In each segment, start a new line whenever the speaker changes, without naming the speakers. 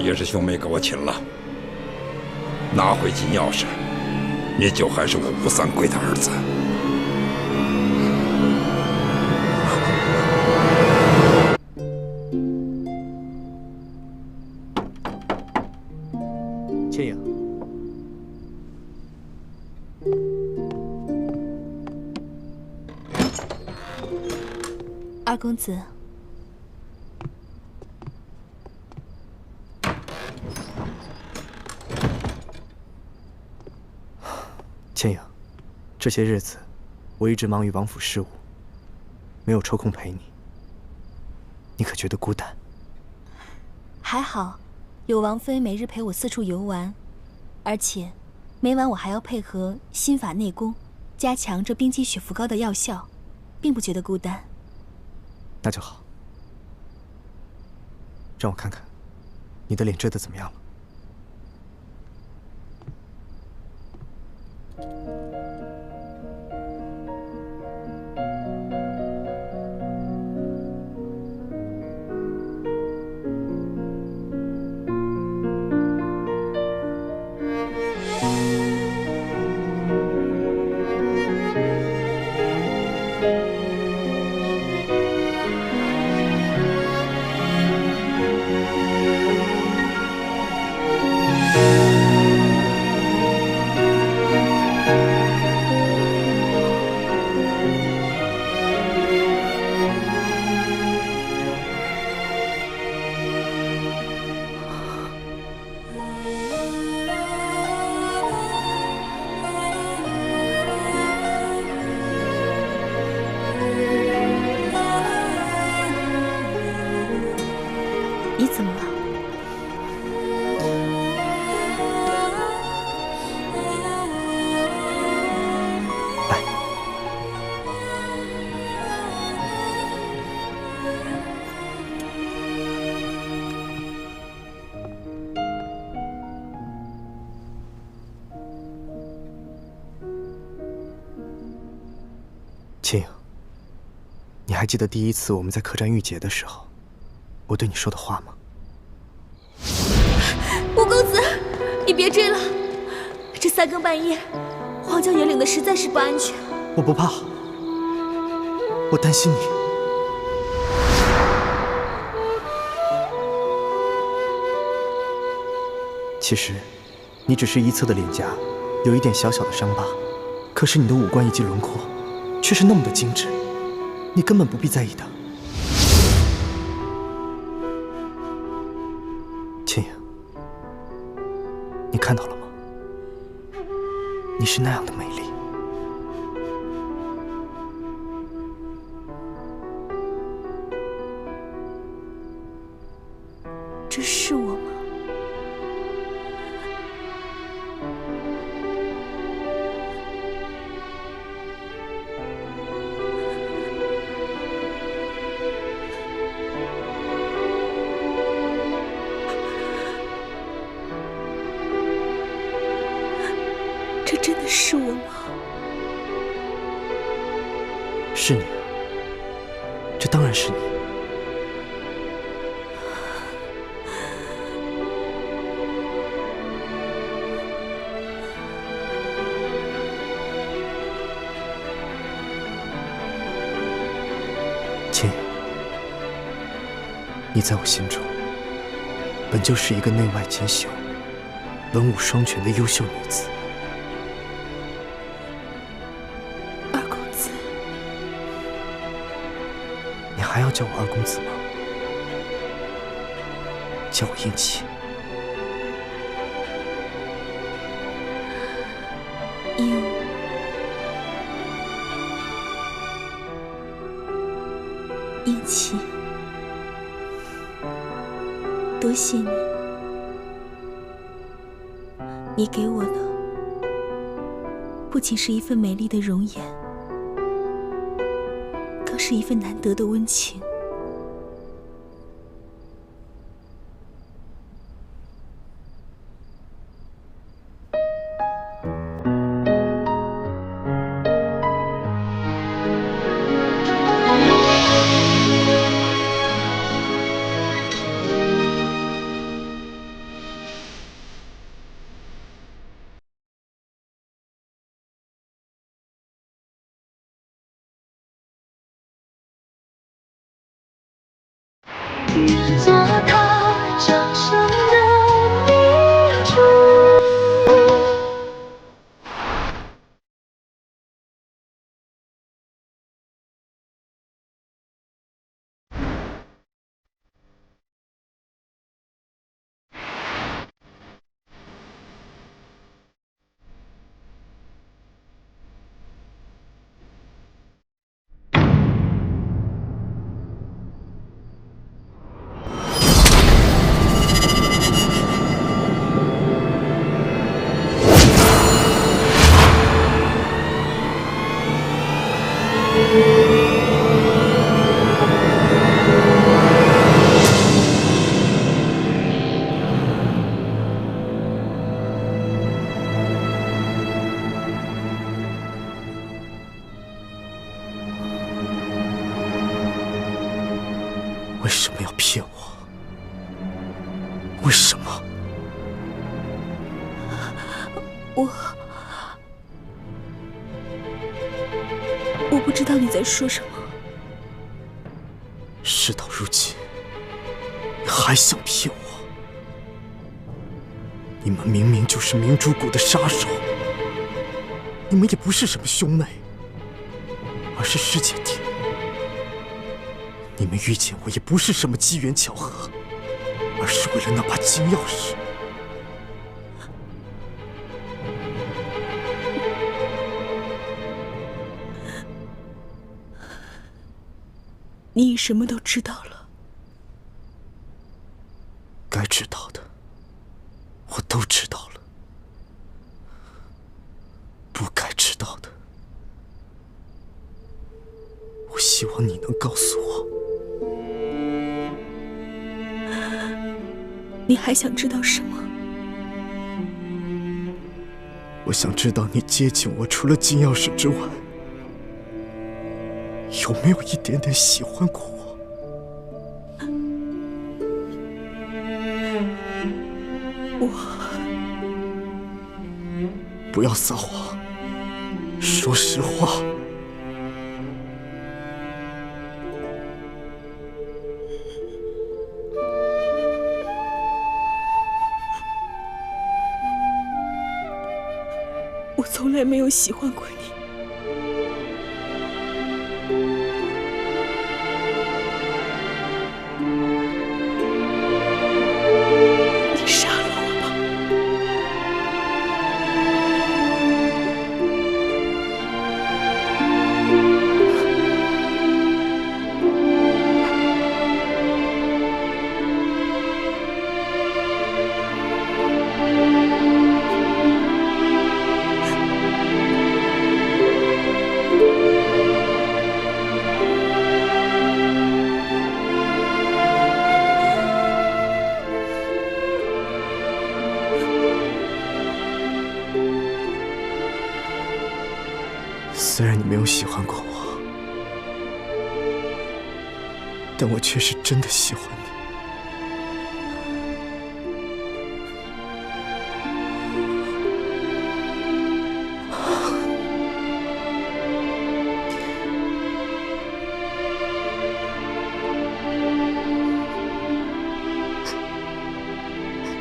也是兄妹给我请了。拿回金钥匙，你就还是我吴三桂的儿子。
倩影，
二公子。
倩影，这些日子我一直忙于王府事务，没有抽空陪你。你可觉得孤单？
还好，有王妃每日陪我四处游玩，而且每晚我还要配合心法内功，加强这冰肌血符膏的药效，并不觉得孤单。
那就好。让我看看，你的脸遮得怎么样了？
你怎么了？
来，倩影，你还记得第一次我们在客栈遇劫的时候，我对你说的话吗？
吴公子，你别追了，这三更半夜，荒郊野岭的实在是不安全。
我不怕，我担心你。其实，你只是一侧的脸颊有一点小小的伤疤，可是你的五官以及轮廓却是那么的精致，你根本不必在意的。倩影，你看到了吗？你是那样的美丽。
这是我吗？这真的是我吗？
是你啊，这当然是你。倩影，你在我心中本就是一个内外兼修、文武双全的优秀女子。
二公子，
你还要叫我二公子吗？叫我燕琪。
燕琪，多谢你，你给我的不仅是一份美丽的容颜，更是一份难得的温情。
做他掌上的明珠。
为什么要骗我？为什么？
我不知道你在说什么。
事到如今，你还想骗我？你们明明就是明珠谷的杀手，你们也不是什么兄妹，而是师姐弟。你们遇见我也不是什么机缘巧合，而是为了那把金钥匙。
你什么都知道了。
该知道的，我都知道了；不该知道的，我希望你能告诉我。
你还想知道什么？
我想知道你接近我除了金钥匙之外，有没有一点点喜欢过我？不要撒谎，说实话。
我从来没有喜欢过你。你杀了我吧！
虽然你没有喜欢过我，但我却是真的喜欢你。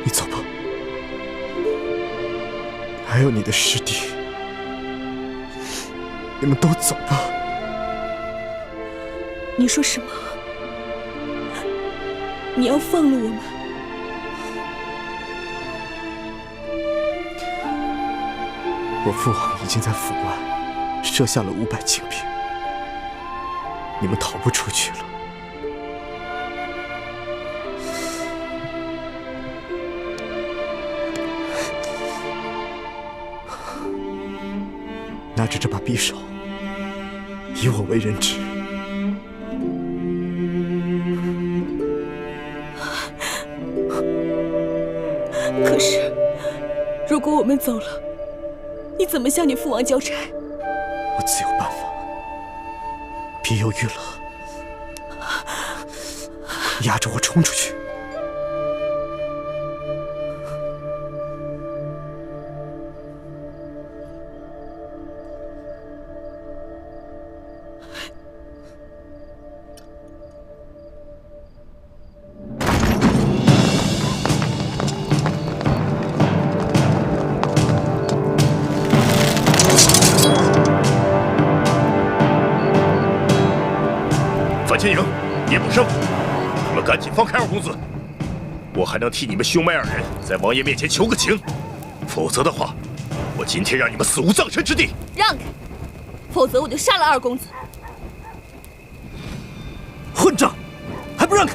你走吧，还有你的师弟。你们都走吧。
你说什么？你要放了我们？
我父王已经在府外设下了500禁兵，你们逃不出去了。拿着这把匕首，以我为人质。
可是，如果我们走了，你怎么向你父王交差？
我自有办法。别犹豫了，压着我冲出去。
关千影、叶补生，你们赶紧放开二公子，我还能替你们兄妹二人在王爷面前求个情。否则的话，我今天让你们死无葬身之地！
让开，否则我就杀了二公子！
混账，还不让开！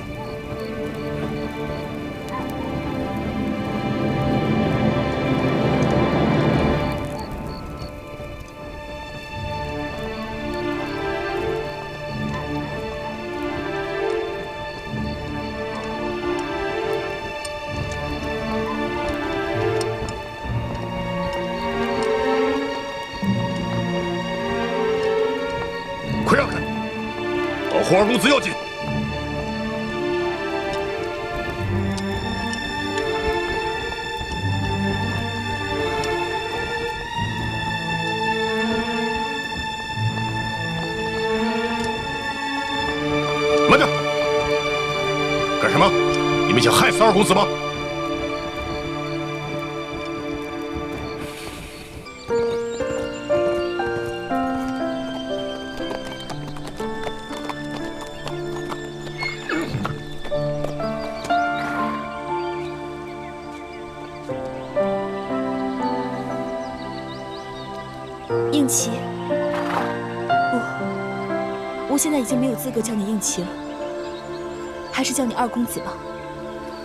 快让开，保护二公子要紧！慢着！干什么？你们想害死二公子吗？
应琪，我现在已经没有资格叫你应琪了，还是叫你二公子吧。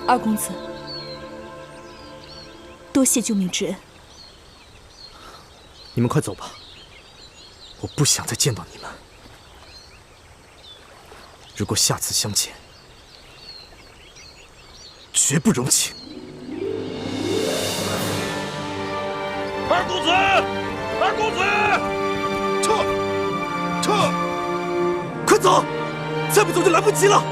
二公子，多谢救命之恩。
你们快走吧，我不想再见到你们。如果下次相见，绝不容情。
二公子，二公子，撤！
快走，再不走就来不及了。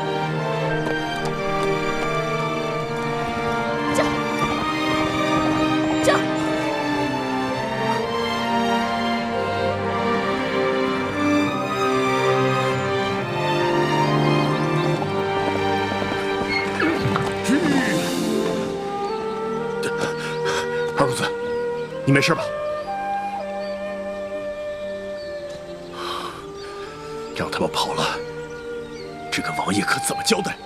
这。
二公子，你没事吧？让他们跑了，这个王爷可怎么交代？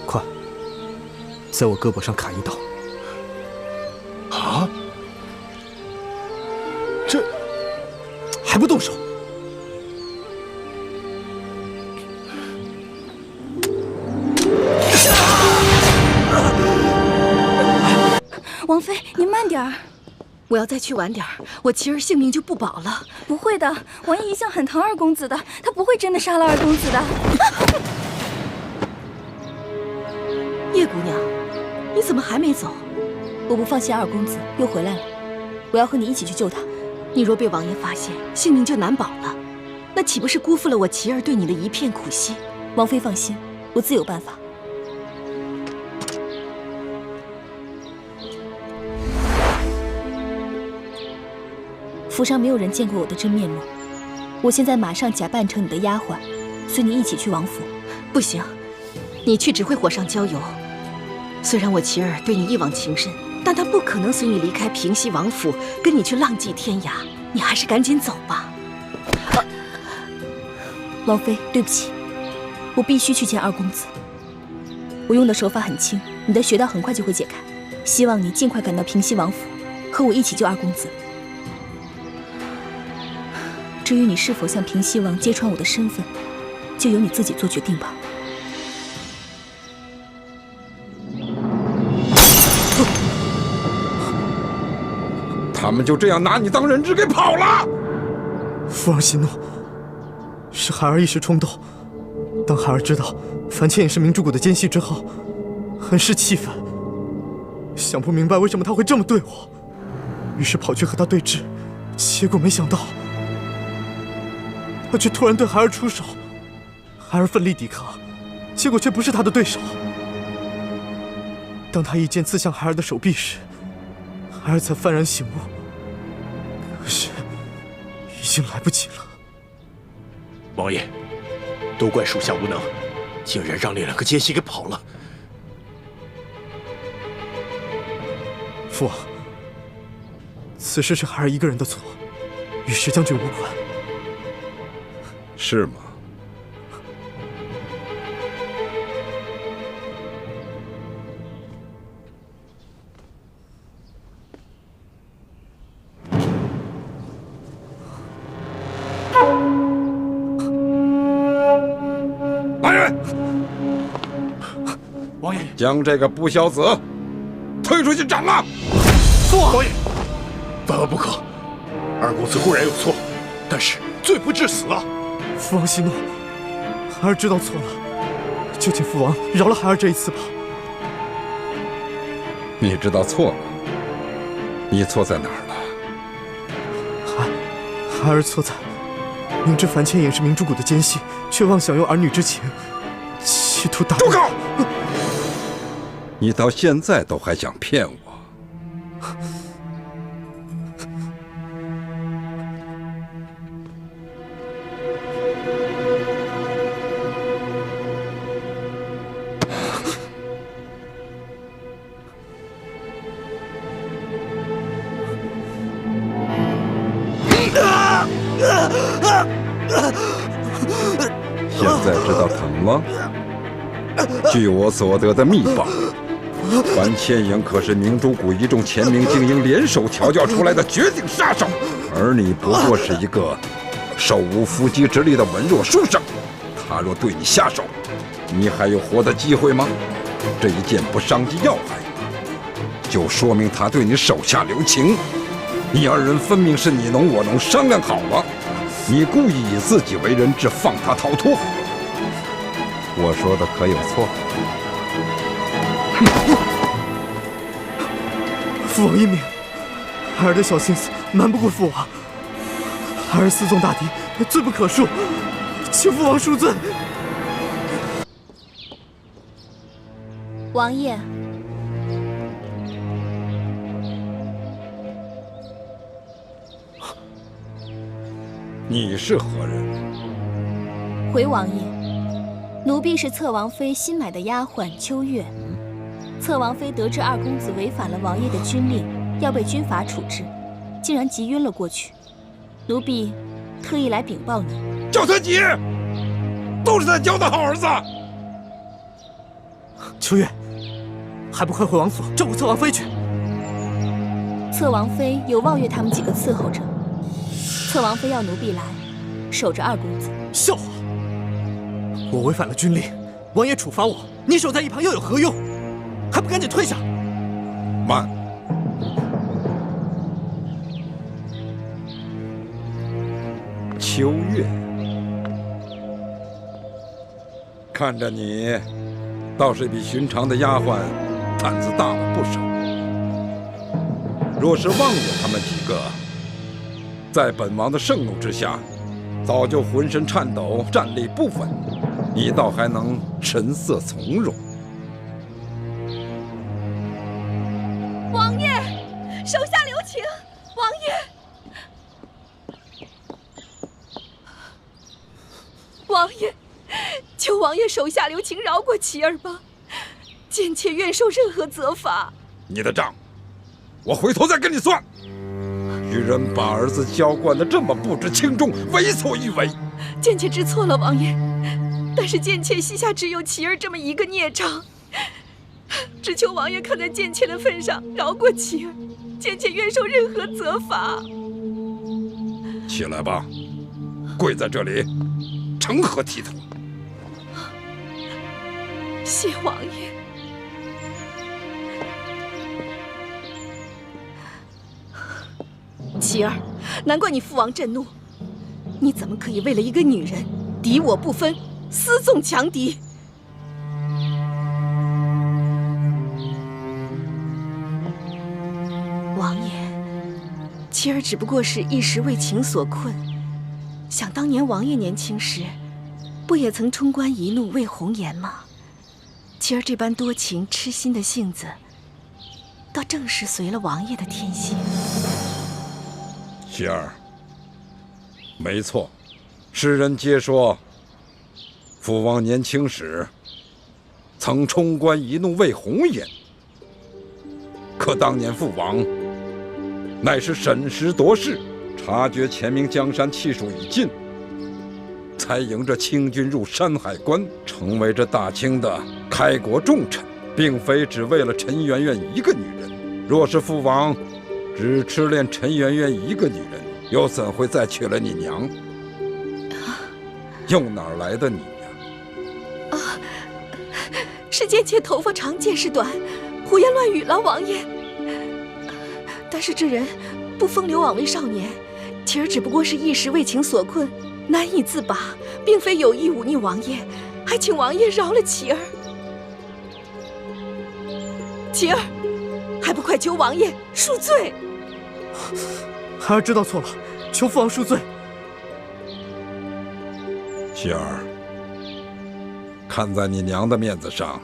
快，在我胳膊上砍一刀！
啊！这
还不动手？
王妃，您慢点儿。
我要再去晚点儿，我琪儿性命就不保了。
不会的，王爷一向很疼二公子的，他不会真的杀了二公子的。
叶姑娘，你怎么还没走？
我不放心二公子又回来了，我要和你一起去救他。
你若被王爷发现，性命就难保了，那岂不是辜负了我琪儿对你的一片苦心？
王妃放心，我自有办法。府上没有人见过我的真面目，我现在马上假扮成你的丫鬟，随你一起去王府。
不行，你去只会火上浇油。虽然我琪儿对你一往情深，但她不可能随你离开平西王府，跟你去浪迹天涯。你还是赶紧走吧。
王妃，对不起，我必须去见二公子。我用的手法很轻，你的穴道很快就会解开。希望你尽快赶到平西王府，和我一起救二公子。至于你是否向平西王揭穿我的身份，就由你自己做决定吧。
他们就这样拿你当人质给跑了。
父王息怒，是孩儿一时冲动。当孩儿知道樊倩也是明珠谷的奸细之后，很是气愤，想不明白为什么他会这么对我，于是跑去和他对峙，结果没想到他却突然对孩儿出手，孩儿奋力抵抗，结果却不是他的对手。当他一剑刺向孩儿的手臂时，孩儿才幡然醒悟，可是已经来不及了。
王爷，都怪属下无能，竟然让那两个奸细给跑了。
父王，此事是孩儿一个人的错，与石将军无关。
是吗？来人！
王爷，
将这个不孝子推出去斩了！
王爷，万万不可！二公子固然有错，但是罪不至死啊！
父王息怒，孩儿知道错了，就请父王饶了孩儿这一次吧。
你知道错了，你错在哪儿了？
孩儿错在明知樊千也是明珠谷的奸细，却妄享用儿女之情，企图打败。
住口！你到现在都还想骗我？现在知道疼了？据我所得的密报，樊千影可是明珠谷一众前明精英联手调教出来的绝顶杀手，而你不过是一个手无缚鸡之力的文弱书生。他若对你下手，你还有活的机会吗？这一剑不伤及要害，就说明他对你手下留情。你二人分明是你侬我侬，商量好了，你故意以自己为人质，放他逃脱。我说的可有错？
父王英明，孩儿的小心思瞒不过父王，孩儿私纵大敌，罪不可恕，请父王恕罪。
王爷，
你是何人？
回王爷，奴婢是侧王妃新买的丫鬟秋月。侧王妃得知二公子违反了王爷的军令，要被军法处置，竟然急晕了过去。奴婢特意来禀报你。
叫他急，都是他教的好儿子。
秋月，还不快回王所照顾侧王妃去！
侧王妃有望月他们几个伺候着，侧王妃要奴婢来守着二公子。
笑话！我违反了军令，王爷处罚我，你守在一旁又有何用？还不赶紧退下！
慢！秋月，看着你，倒是比寻常的丫鬟胆子大了不少。若是望爷他们几个，在本王的盛怒之下，早就浑身颤抖，站立不稳，你倒还能神色从容。
王爷，手下留情！王爷，王爷，求王爷手下留情，饶过琪儿吧！贱妾愿受任何责罚。
你的账，我回头再跟你算。居然把儿子娇惯得这么不知轻重，为所欲为。
贱妾知错了，王爷。但是贱妾膝下只有琪儿这么一个孽障，只求王爷看在贱妾的份上，饶过琪儿。贱妾愿受任何责罚。
起来吧，跪在这里，成何体统？
谢王爷。琪儿，难怪你父王震怒，你怎么可以为了一个女人敌我不分，私纵强敌？王爷，琪儿只不过是一时为情所困。想当年王爷年轻时，不也曾冲冠一怒为红颜吗？琪儿这般多情痴心的性子，倒正是随了王爷的天性。
喜儿，没错，世人皆说父王年轻时曾冲冠一怒为红颜，可当年父王乃是审时度势，察觉前明江山气数已尽，才迎着清军入山海关，成为这大清的开国重臣，并非只为了陈圆圆一个女人。若是父王只痴恋陈圆圆一个女人，又怎会再娶了你娘？又哪儿来的你呀？
是贱妾头发长见识短，胡言乱语了，王爷。但是这人不风流枉为少年，其儿只不过是一时为情所困，难以自拔，并非有意忤逆王爷，还请王爷饶了其儿。其儿，还不快求王爷恕罪！
孩儿知道错了，求父王恕罪。
希儿，看在你娘的面子上，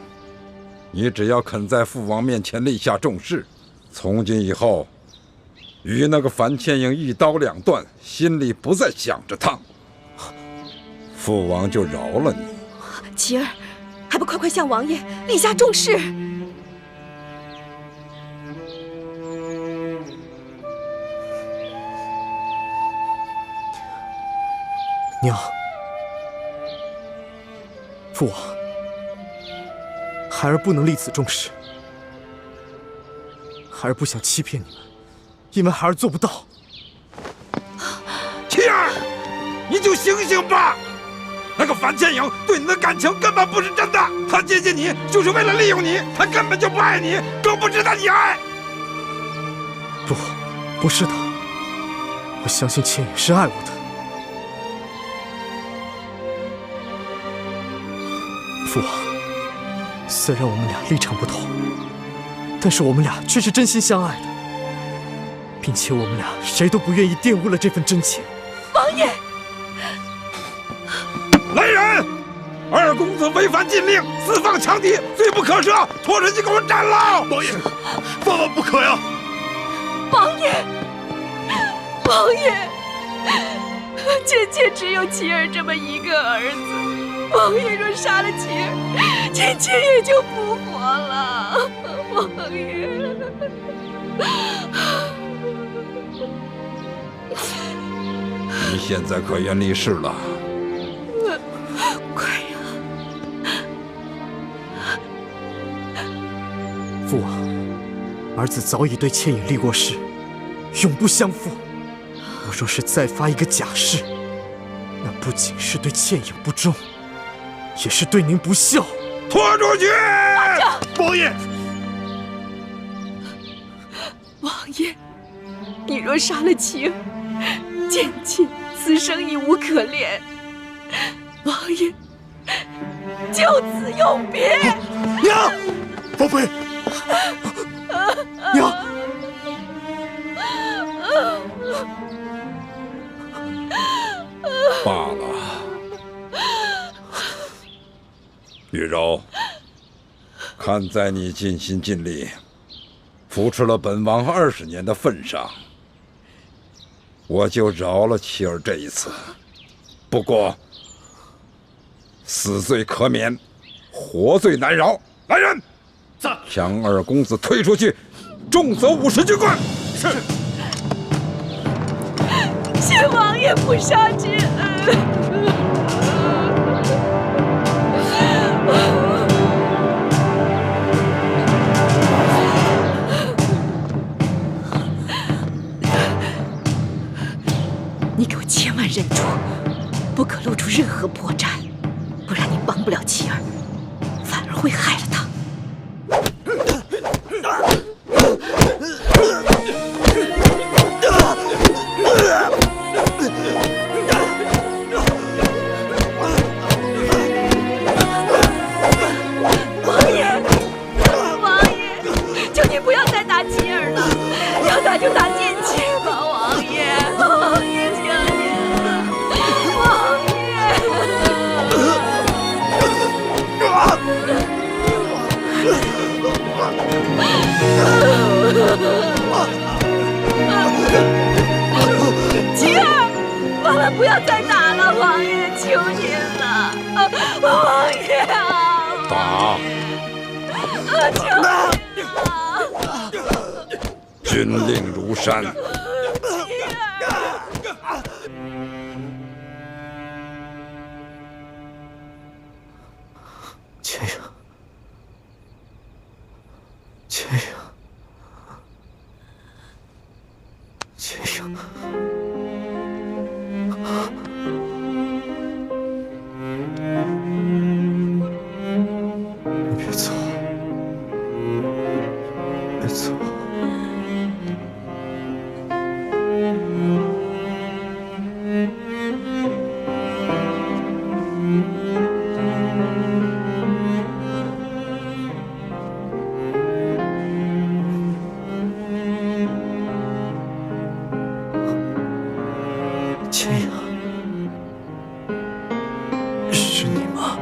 你只要肯在父王面前立下重誓，从今以后与那个樊倩影一刀两断，心里不再想着他，父王就饶了你。
其儿，还不快快向王爷立下重誓！
娘，父王，孩儿不能立此重誓。孩儿不想欺骗你们，因为孩儿做不到。
妻儿，你就醒醒吧！那个樊倩影对你的感情根本不是真的，他接近你就是为了利用你，他根本就不爱你，更不值得你爱。
不是的，我相信倩影是爱我的。父王，虽然我们俩立场不同，但是我们俩却是真心相爱的，并且我们俩谁都不愿意玷污了这份真情。
王爷，
来人！二公子违反禁令，私放强敌，罪不可赦，拖出去给我斩了！
王爷，万万不可呀！
王爷，王爷，贱妾只有其儿这么一个儿子。王爷若杀了其儿，倩妾也就不活了。王爷，
你现在可愿立誓了？
快呀！
父王，儿子早已对倩影立过誓，永不相负。我若是再发一个假誓，那不仅是对倩影不忠，也是对您不孝。
拖出去！
王爷，
王爷，你若杀了妻儿，贱妾此生已无可恋。王爷，就此永别。
娘，
王妃，
娘，
罢了。玉柔，看在你尽心尽力扶持了本王20年的份上，我就饶了妻儿这一次。不过，死罪可免，活罪难饶。来人，将二公子推出去，重责50军棍。
是。
谢王爷不杀之恩。你给我千万忍住，不可露出任何破绽，不然你帮不了妻儿，反而会害了她。王爷，求你不要再打妻儿了，要打就打贱妾吧，王爷。王爷，求你了，王爷。妻儿，万万不要再打了，王爷，求您了，王爷啊！
打！
求您了！
军令如山。
妻儿。
停！你别走，别走！千阳，是你吗？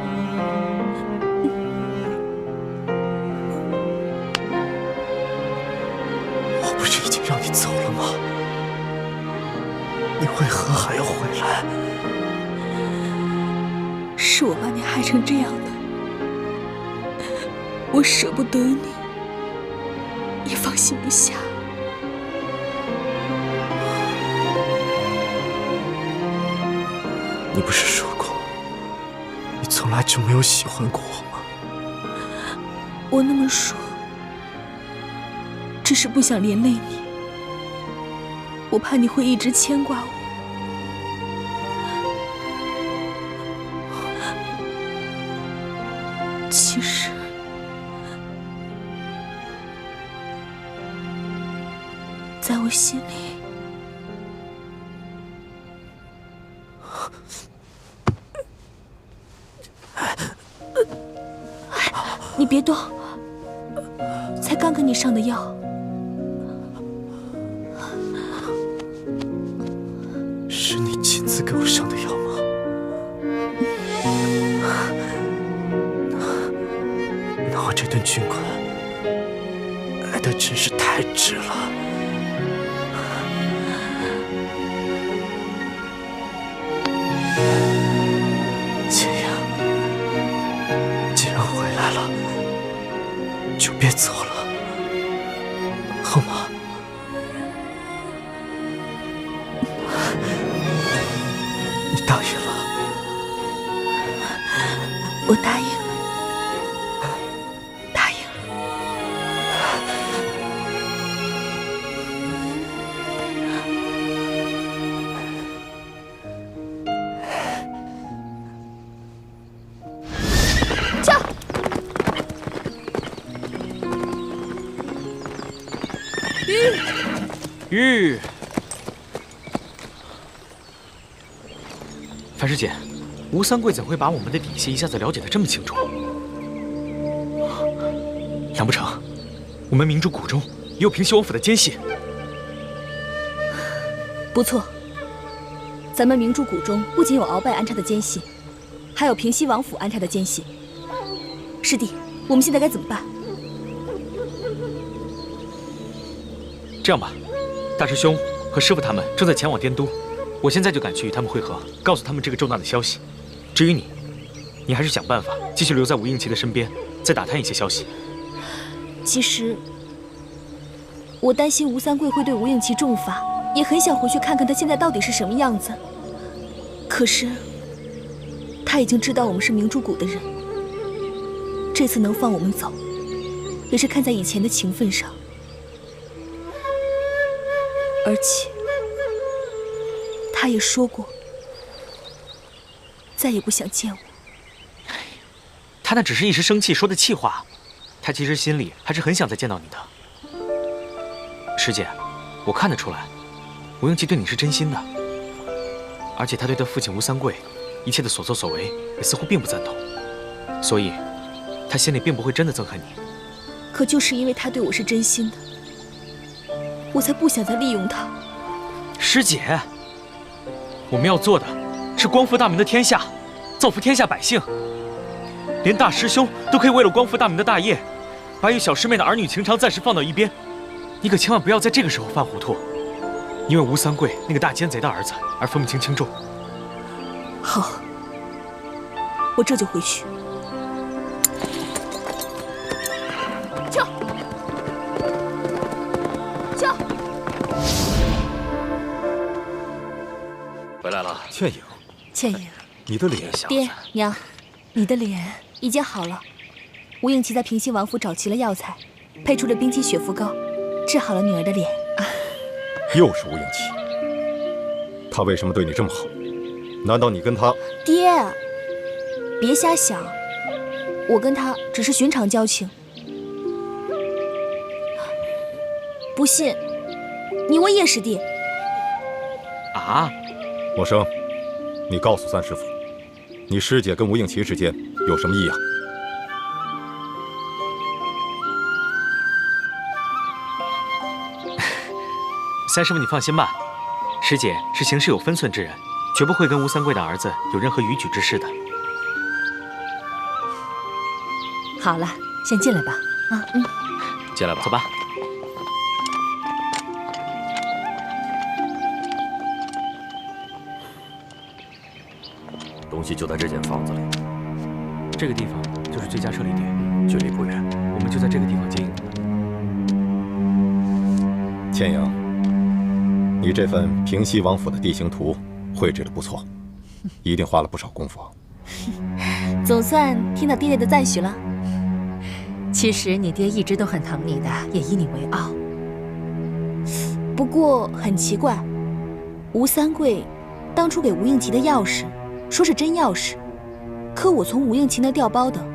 我不是已经让你走了吗？你为何还要回来？
是我把你害成这样的，我舍不得你，也放心不下。
你不是说过，你从来就没有喜欢过我吗？
我那么说，只是不想连累你，我怕你会一直牵挂我。其实，在我心里，你别动，才刚给你上的药。
是你亲自给我上的药吗？那我这顿军款挨得真是太值了。千阳，既然回来了，就别走了，好吗？你答应了？
我答应了，答应了。
跳！
玉，樊师姐，吴三桂怎会把我们的底细一下子了解得这么清楚？难不成我们明珠谷中也有平西王府的奸细？
不错，咱们明珠谷中不仅有鳌拜安插的奸细，还有平西王府安插的奸细。师弟，我们现在该怎么办？
这样吧，大师兄和师傅他们正在前往滇都，我现在就赶去与他们会合，告诉他们这个重大的消息。至于你，你还是想办法继续留在吴应奇的身边，再打探一些消息。
其实，我担心吴三桂会对吴应奇重罚，也很想回去看看他现在到底是什么样子。可是，他已经知道我们是明珠谷的人，这次能放我们走，也是看在以前的情分上。而且，他也说过，再也不想见我。
他那只是一时生气说的气话，他其实心里还是很想再见到你的。师姐，我看得出来，吴应奇对你是真心的，而且他对他父亲吴三桂一切的所作所为也似乎并不赞同，所以他心里并不会真的憎恨你。
可就是因为他对我是真心的，我才不想再利用他。
师姐，我们要做的是光复大明的天下，造福天下百姓。连大师兄都可以为了光复大明的大业，把与小师妹的儿女情长暂时放到一边，你可千万不要在这个时候犯糊涂，因为吴三桂那个大奸贼的儿子而分不清轻重。
好，我这就回去。跳！跳！
回来了，
倩影，
倩影，
你的脸，
爹娘，你的脸已经好了。吴应奇在平西王府找齐了药材，配出了冰肌雪肤膏，治好了女儿的脸。
又是吴应奇。
他为什么对你这么好？难道你跟他……
爹，别瞎想，我跟他只是寻常交情。不信，你问叶师弟。
啊！
默生，你告诉三师傅，你师姐跟吴应琪之间有什么异样？
三师傅，你放心吧，师姐是行事有分寸之人，绝不会跟吴三桂的儿子有任何逾矩之事的。
好了，先进来吧。
进来吧，走吧。
东西就在这间房子里，
这个地方就是最佳撤离点，
距离不远。
我们就在这个地方接应。
千阳，你这份平西王府的地形图绘制的不错，一定花了不少功夫。
总算听到爹爹的赞许了。
其实你爹一直都很疼你的，也以你为傲。
不过很奇怪，吴三桂当初给吴应琪的钥匙，说是真钥匙，可我从吴应琪那调包的，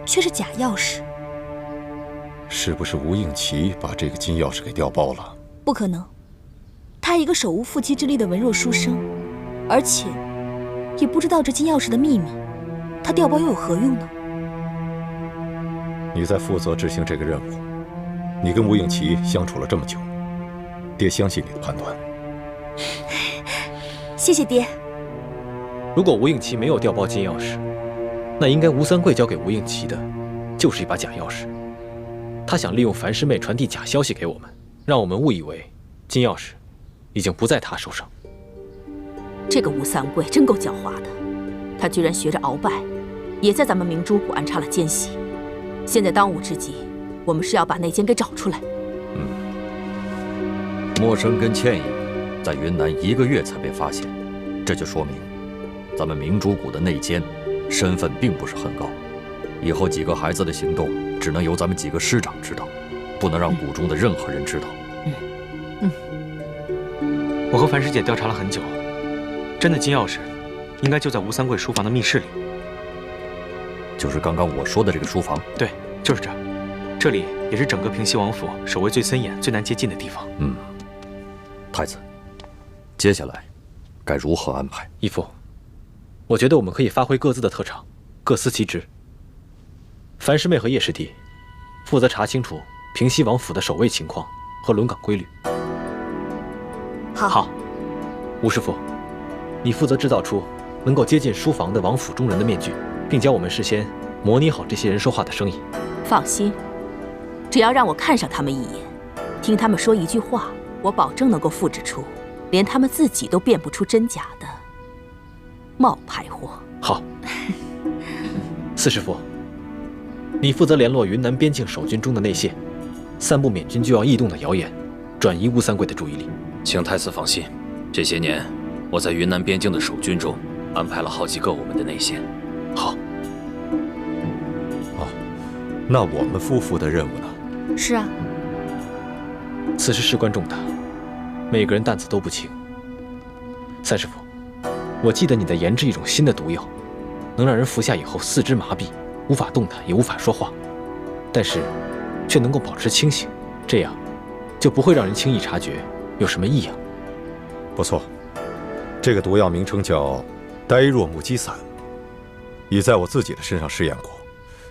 却是假钥匙。
是不是吴应琪把这个金钥匙给调包了？
不可能，他一个手无缚鸡之力的文弱书生，而且也不知道这金钥匙的秘密，他调包又有何用呢？
你在负责执行这个任务，你跟吴应琪相处了这么久，爹相信你的判断。
谢谢爹。
如果吴应琪没有调包金钥匙，那应该吴三桂交给吴应琪的，就是一把假钥匙。他想利用樊师妹传递假消息给我们，让我们误以为金钥匙已经不在他手上。
这个吴三桂真够狡猾的，他居然学着鳌拜，也在咱们明珠谷安插了奸细。现在当务之急，我们是要把内奸给找出来。
默生跟倩影在云南1个月才被发现，这就说明咱们明珠谷的内奸身份并不是很高。以后几个孩子的行动只能由咱们几个师长知道，不能让谷中的任何人知道。
我和樊师姐调查了很久，真的金钥匙应该就在吴三桂书房的密室里。
就是刚刚我说的这个书房？
对，就是这儿。这里也是整个平西王府守卫最森严、最难接近的地方。
太子，接下来该如何安排？
义父，我觉得我们可以发挥各自的特长，各司其职。樊师妹和叶师弟负责查清楚平西王府的守卫情况和轮岗规律。
好。
吴师傅，你负责制造出能够接近书房的王府中人的面具，并教我们事先模拟好这些人说话的声音。
放心，只要让我看上他们一眼，听他们说一句话，我保证能够复制出连他们自己都辨不出真假的冒牌货。
好。四师傅，你负责联络云南边境守军中的内线，散布缅军就要异动的谣言，转移吴三桂的注意力。
请太子放心，这些年我在云南边境的守军中安排了好几个我们的内线。
好。
那我们夫妇的任务呢？
是啊，
此事事关重大，每个人担子都不轻。三师傅，我记得你在研制一种新的毒药，能让人服下以后四肢麻痹，无法动弹，也无法说话，但是却能够保持清醒，这样就不会让人轻易察觉有什么异样。
不错，这个毒药名称叫呆若木鸡散，已在我自己的身上试验过，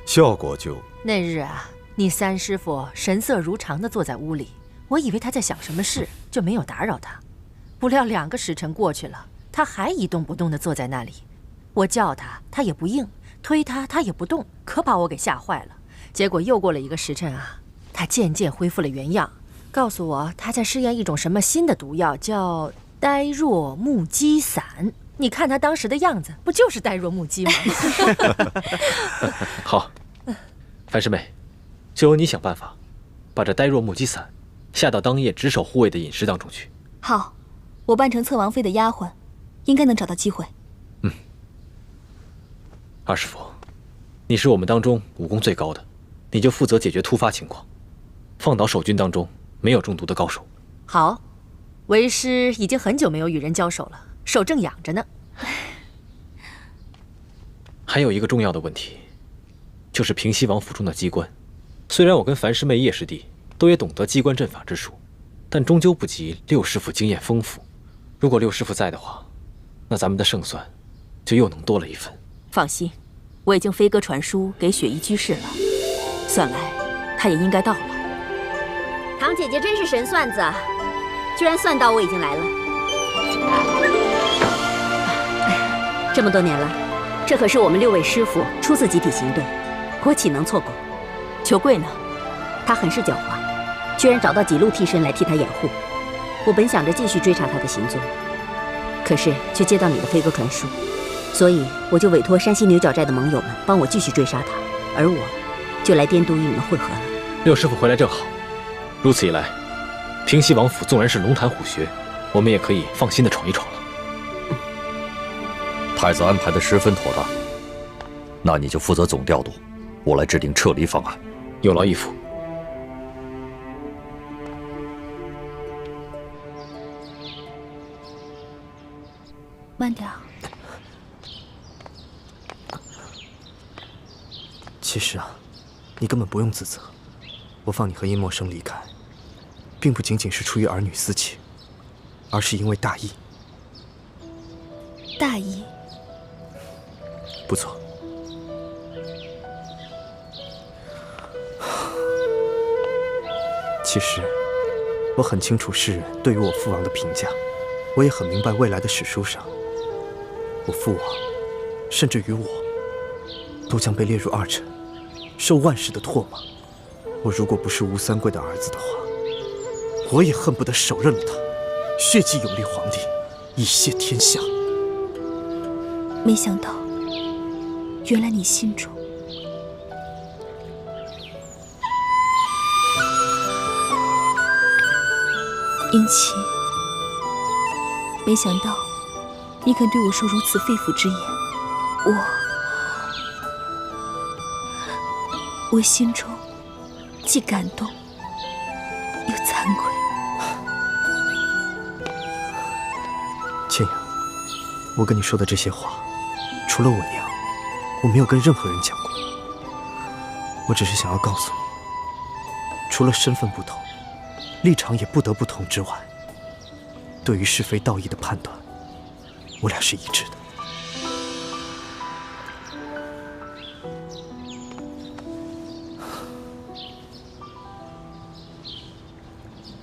效果就……
那日啊，你三师傅神色如常地坐在屋里，我以为他在想什么事，就没有打扰他。不料2个时辰过去了，他还一动不动地坐在那里。我叫他，他也不应；推他，他也不动，可把我给吓坏了。结果又过了1个时辰啊，他渐渐恢复了原样，告诉我他在试验一种什么新的毒药，叫呆若木鸡散。你看他当时的样子，不就是呆若木鸡吗？
好。樊师妹，就由你想办法，把这呆若木鸡散下到当夜值守护卫的饮食当中去。
好，我扮成侧王妃的丫鬟，应该能找到机会。
二师傅，你是我们当中武功最高的，你就负责解决突发情况，放倒守军当中没有中毒的高手。
好，为师已经很久没有与人交手了，手正痒着呢。
还有一个重要的问题，就是平西王府中的机关。虽然我跟樊师妹、叶师弟都也懂得机关阵法之术，但终究不及六师傅经验丰富。如果六师傅在的话，那咱们的胜算就又能多了一分。
放心，我已经飞鸽传书给雪衣居士了，算来他也应该到了。
堂姐姐真是神算子，居然算到我已经来了。这么多年了，这可是我们6位师傅初次集体行动，我岂能错过？
裘贵呢？
他很是狡猾，居然找到几路替身来替他掩护。我本想着继续追查他的行踪，可是却接到你的飞鸽传书，所以我就委托山西牛角寨的盟友们帮我继续追杀他，而我就来滇都与你们会合了。
六师傅回来正好，如此一来，平西王府纵然是龙潭虎穴，我们也可以放心的闯一闯了。
太子安排的十分妥当，那你就负责总调度，我来制定撤离方案。
有劳义父。
慢点。
其实啊，你根本不用自责。我放你和殷默生离开，并不仅仅是出于儿女私情，而是因为大义。
大义。
不错。其实，我很清楚世人对于我父王的评价，我也很明白未来的史书上，我父王，甚至于我，都将被列入二臣，受万世的唾骂。我如果不是吴三桂的儿子的话，我也恨不得手刃了他，血祭永历皇帝，以谢天下。
没想到，原来你心中殷琦，没想到你肯对我说如此肺腑之言，我心中既感动又惭愧。
倩阳，我跟你说的这些话，除了我娘，我没有跟任何人讲过。我只是想要告诉你，除了身份不同，立场也不得不同之外，对于是非道义的判断，我俩是一致的。